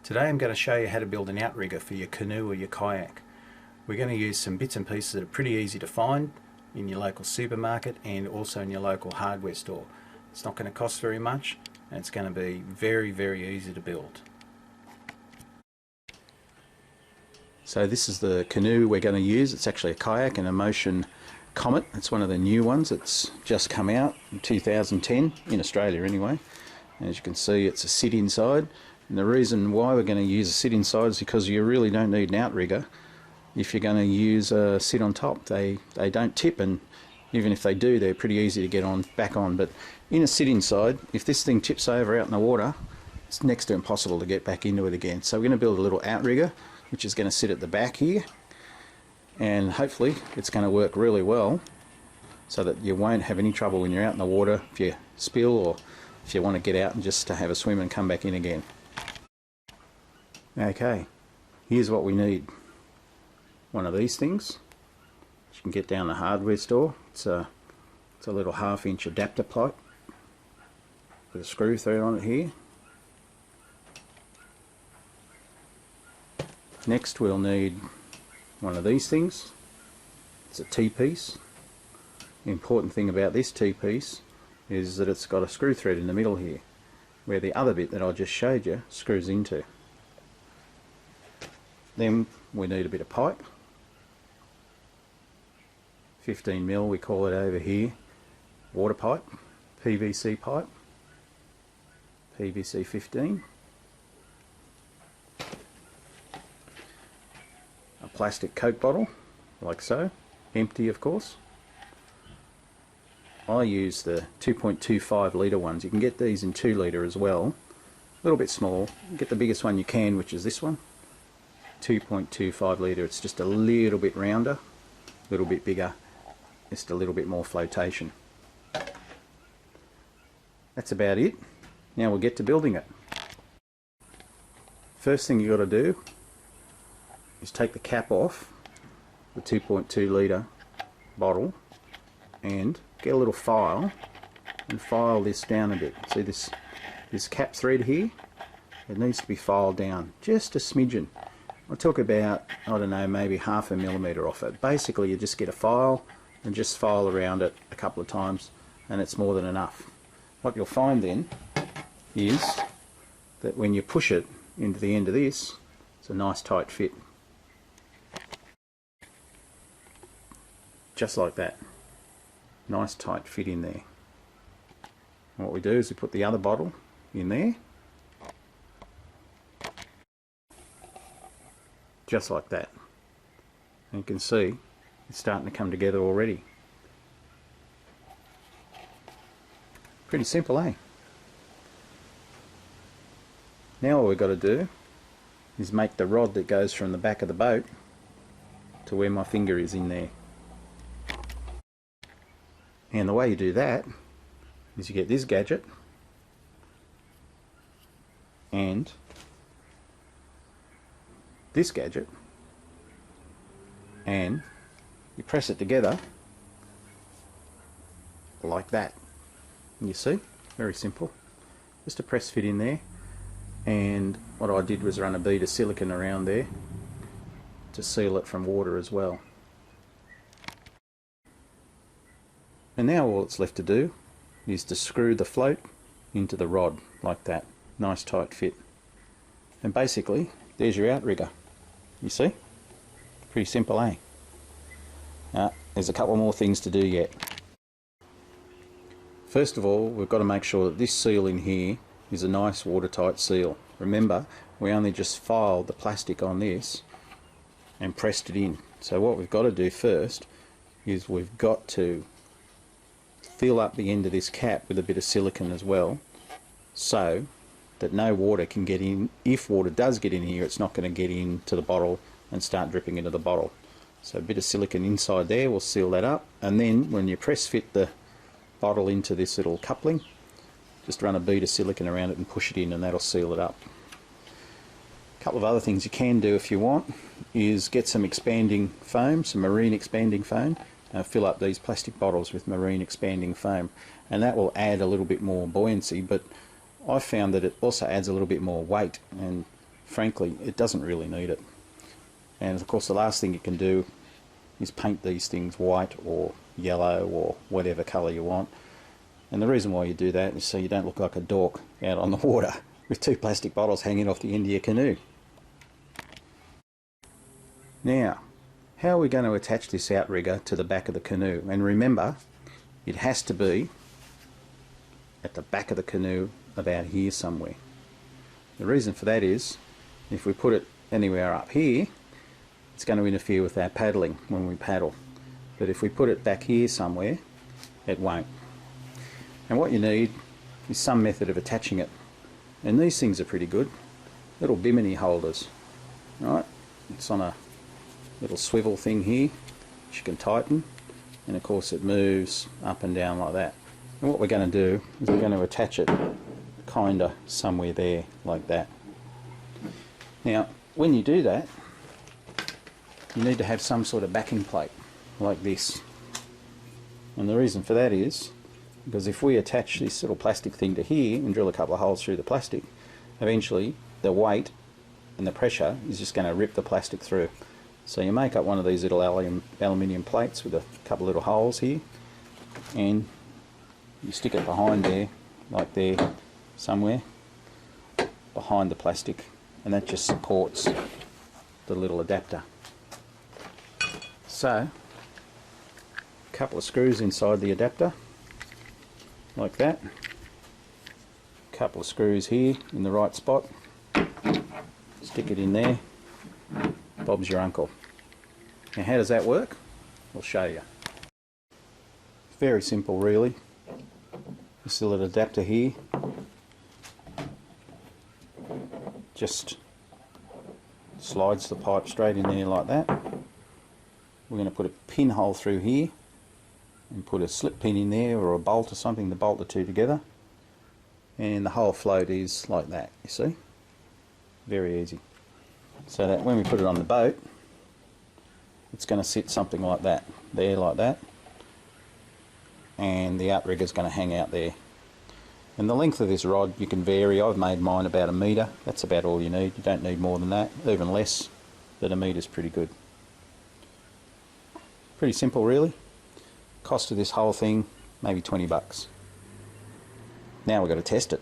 Today I'm going to show you how to build an outrigger for your canoe or your kayak. We're going to use some bits and pieces that are pretty easy to find in your local supermarket and also in your local hardware store. It's not going to cost very much and it's going to be very easy to build. So this is the canoe we're going to use. It's actually a kayak and a Motion Comet. It's one of the new ones. It's just come out in 2010 in Australia anyway. And as you can see, it's a sit inside. And the reason why we're going to use a sit inside is because you really don't need an outrigger if you're going to use a sit on top. They don't tip, and even if they do, they're pretty easy to get back on. But in a sit inside, if this thing tips over out in the water, it's next to impossible to get back into it again. So we're going to build a little outrigger which is going to sit at the back here, and hopefully it's going to work really well so that you won't have any trouble when you're out in the water if you spill or if you want to get out and just to have a swim and come back in again. Okay, here's what we need. One of these things you can get down the hardware store. It's a little 1/2 inch adapter pipe with a screw thread on it here. Next we'll need one of these things. It's a T-piece. The important thing about this T-piece is that it's got a screw thread in the middle here, where the other bit that I just showed you screws into. Then we need a bit of pipe, 15mm we call it over here, water pipe, PVC pipe, PVC 15, a plastic Coke bottle, like so, empty of course. I use the 2.25 litre ones. You can get these in 2 litre as well, a little bit small. Get the biggest one you can, which is this one. 2.25 litre. It's just a little bit rounder, a little bit bigger, just a little bit more flotation. That's about it. Now we'll get to building it. First thing you've got to do is take the cap off the 2.2 litre bottle and get a little file and file this down a bit. See this cap thread here? It needs to be filed down just a smidgen. I took about, I don't know, maybe 1/2 millimetre off it. Basically you just get a file and just file around it a couple of times and it's more than enough. What you'll find then is that when you push it into the end of this, it's a nice tight fit. Just like that. Nice tight fit in there. And what we do is we put the other bottle in there, just like that. And you can see it's starting to come together already. Pretty simple, eh? Now all we've got to do is make the rod that goes from the back of the boat to where my finger is in there. And the way you do that is you get this gadget and this gadget and you press it together like that. And you see, very simple. Just a press fit in there, and what I did was run a bead of silicone around there to seal it from water as well. And now all it's left to do is to screw the float into the rod like that. Nice tight fit. And basically there's your outrigger. You see? Pretty simple, eh? There's a couple more things to do yet. First of all, we've got to make sure that this seal in here is a nice watertight seal. Remember, we only just filed the plastic on this and pressed it in. So what we've got to do first is we've got to fill up the end of this cap with a bit of silicone as well, so that no water can get in. If water does get in here, it's not going to get into the bottle and start dripping into the bottle. So a bit of silicone inside there will seal that up, and then when you press fit the bottle into this little coupling, just run a bead of silicone around it and push it in, and that'll seal it up. A couple of other things you can do if you want is get some expanding foam, some marine expanding foam. Fill up these plastic bottles with marine expanding foam, and that will add a little bit more buoyancy, but I found that it also adds a little bit more weight, and frankly, it doesn't really need it. And of course the last thing you can do is paint these things white or yellow or whatever colour you want. And the reason why you do that is so you don't look like a dork out on the water with 2 plastic bottles hanging off the end of your canoe. Now, how are we going to attach this outrigger to the back of the canoe? And remember, it has to be at the back of the canoe about here somewhere. The reason for that is, if we put it anywhere up here, it's going to interfere with our paddling when we paddle. But if we put it back here somewhere, it won't. And what you need is some method of attaching it. And these things are pretty good. Little bimini holders. Right? It's on a little swivel thing here, which you can tighten. And of course it moves up and down like that. And what we're going to do is we're going to attach it kinda somewhere there, like that. Now, when you do that, you need to have some sort of backing plate, like this. And the reason for that is, because if we attach this little plastic thing to here and drill a couple of holes through the plastic, eventually the weight and the pressure is just going to rip the plastic through. So you make up one of these little aluminium plates with a couple of little holes here, and you stick it behind there, like there, somewhere behind the plastic, and that just supports the little adapter. So, a couple of screws inside the adapter, like that. A couple of screws here in the right spot. Stick it in there. Bob's your uncle. Now how does that work? I'll show you. Very simple really. This little adapter here just slides the pipe straight in there like that. We're going to put a pinhole through here and put a slip pin in there, or a bolt or something to bolt the two together, and the whole float is like that, you see. Very easy. So that when we put it on the boat, it's going to sit something like that, there like that, and the outrigger is going to hang out there. And the length of this rod you can vary. I've made mine about 1 metre. That's about all you need. You don't need more than that, even less, but 1 metre is pretty good. Pretty simple really. Cost of this whole thing maybe 20 bucks. Now we've got to test it.